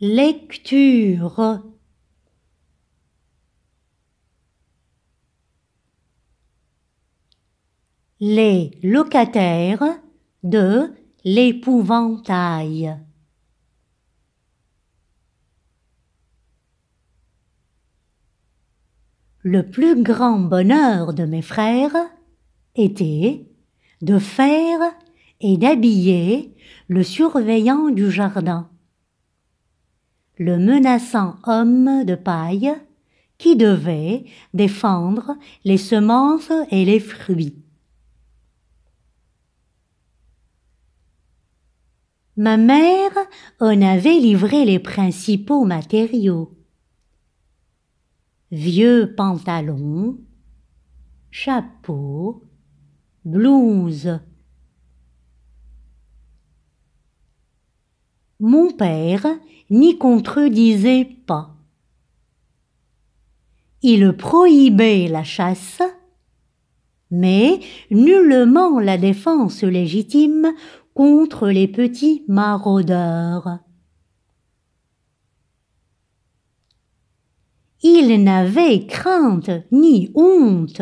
lecture. Les locataires de l'épouvantail. Le plus grand bonheur de mes frères était de faire et d'habiller le surveillant du jardin, le menaçant homme de paille qui devait défendre les semences et les fruits. Ma mère en avait livré les principaux matériaux: vieux pantalons, chapeaux, blouses. Mon père n'y contredisait pas. Il prohibait la chasse, mais nullement la défense légitime contre les petits maraudeurs. Il n'avait crainte ni honte.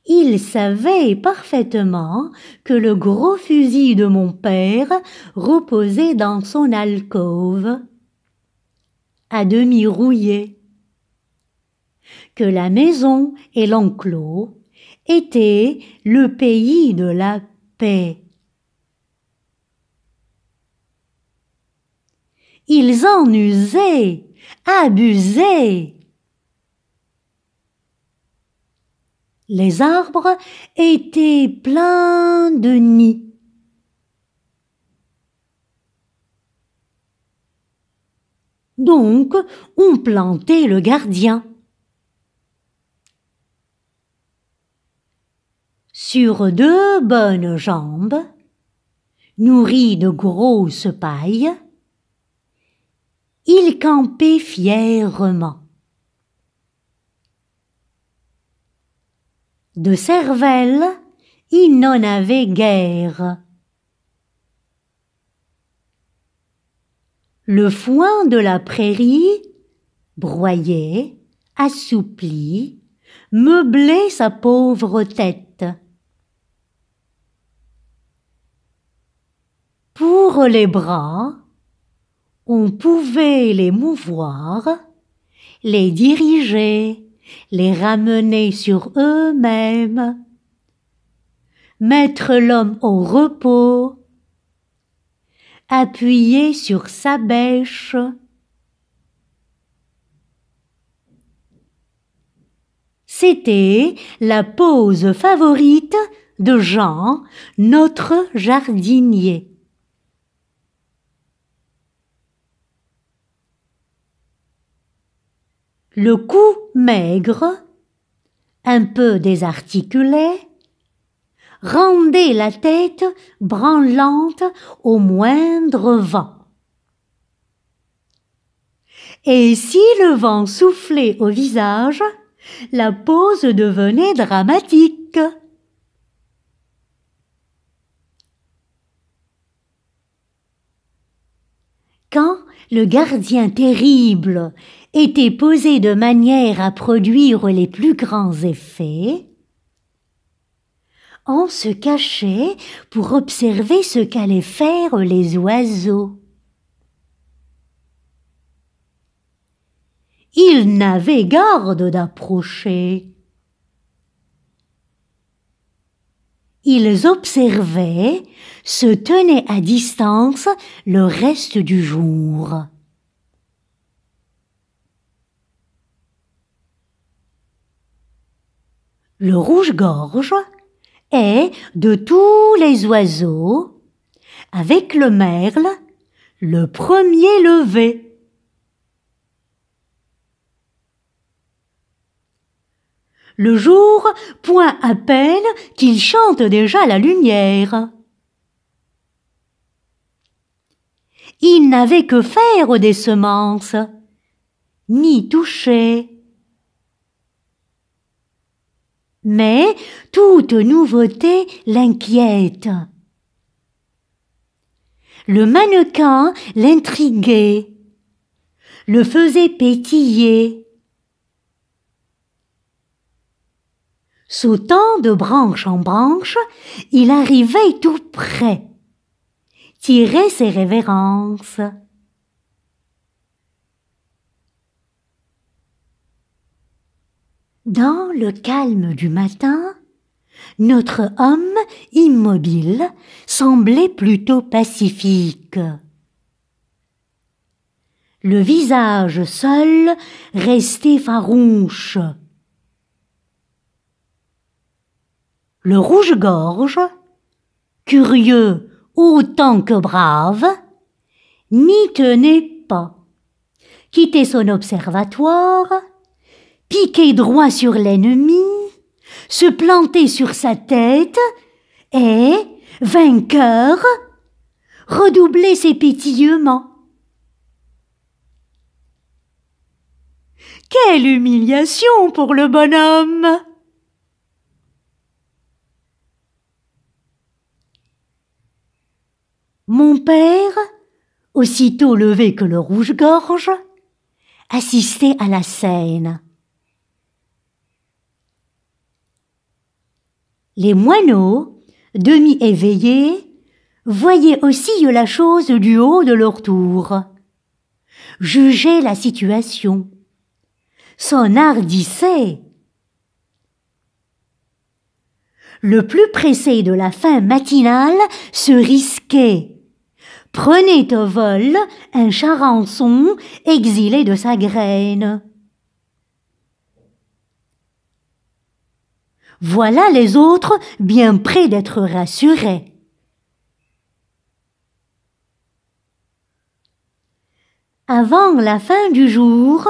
Il savait parfaitement que le gros fusil de mon père reposait dans son alcôve, à demi rouillé, que la maison et l'enclos étaient le pays de la paix. Ils en usaient, abusaient. Les arbres étaient pleins de nids. Donc, on plantait le gardien. Sur 2 bonnes jambes, nourries de grosses pailles, il campait fièrement. De cervelle, il n'en avait guère. Le foin de la prairie, broyé, assoupli, meublait sa pauvre tête. Pour les bras, on pouvait les mouvoir, les diriger, les ramener sur eux-mêmes, mettre l'homme au repos, appuyer sur sa bêche. C'était la pose favorite de Jean, notre jardinier. Le cou maigre, un peu désarticulé, rendait la tête branlante au moindre vent. Et si le vent soufflait au visage, la pose devenait dramatique. Quand le gardien terrible était posé de manière à produire les plus grands effets, on se cachait pour observer ce qu'allaient faire les oiseaux. Ils n'avaient garde d'approcher. Ils observaient, se tenaient à distance le reste du jour. Le rouge-gorge est, de tous les oiseaux, avec le merle, le premier levé. Le jour, point à peine qu'il chante déjà la lumière. Il n'avait que faire des semences, ni toucher. Mais toute nouveauté l'inquiète. Le mannequin l'intriguait, le faisait pétiller. Sautant de branche en branche, il arrivait tout près, tirait ses révérences. Dans le calme du matin, notre homme immobile semblait plutôt pacifique. Le visage seul restait farouche. Le rouge-gorge, curieux autant que brave, n'y tenait pas. Quittait son observatoire, piquait droit sur l'ennemi, se plantait sur sa tête et, vainqueur, redoublait ses pétillements. Quelle humiliation pour le bonhomme! Mon père, aussitôt levé que le rouge-gorge, assistait à la scène. Les moineaux, demi-éveillés, voyaient aussi la chose du haut de leur tour, jugeaient la situation, s'enhardissaient. Le plus pressé de la fin matinale se risquait, prenait au vol un charançon exilé de sa graine. Voilà les autres bien près d'être rassurés. Avant la fin du jour,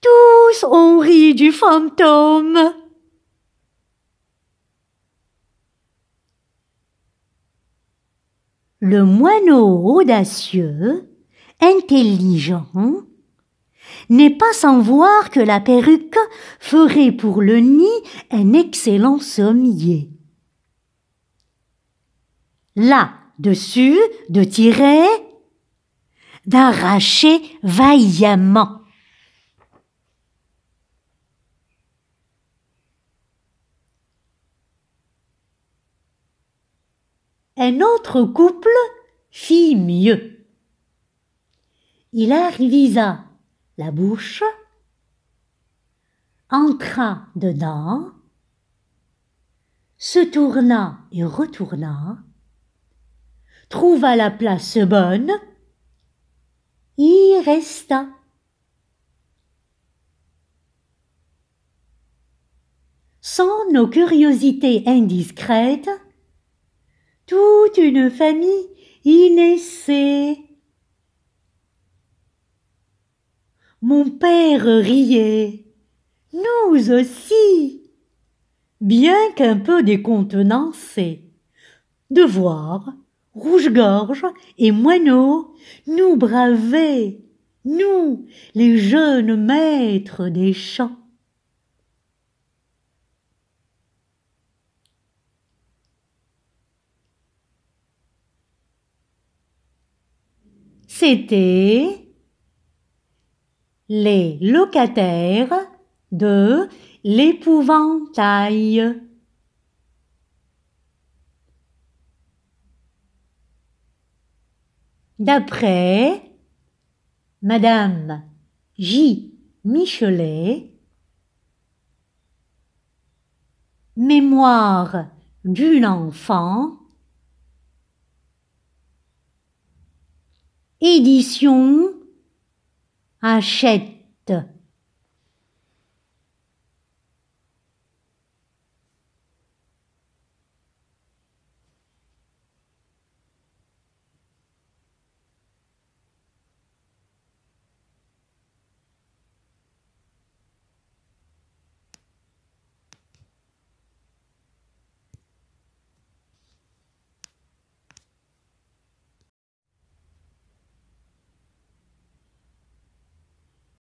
tous ont ri du fantôme. Le moineau audacieux, intelligent, n'est pas sans voir que la perruque ferait pour le nid un excellent sommier. Là-dessus, de tirer, d'arracher vaillamment. Un autre couple fit mieux. Il avisa la bouche, entra dedans, se tourna et retourna, trouva la place bonne, y resta. Sans nos curiosités indiscrètes, toute une famille y naissait. Mon père riait, nous aussi, bien qu'un peu décontenancés, de voir rouge-gorge et moineau nous braver, nous, les jeunes maîtres des champs. C'était les locataires de l'épouvantail. D'après Madame J. Michelet, Mémoire d'une enfant, édition Hachette.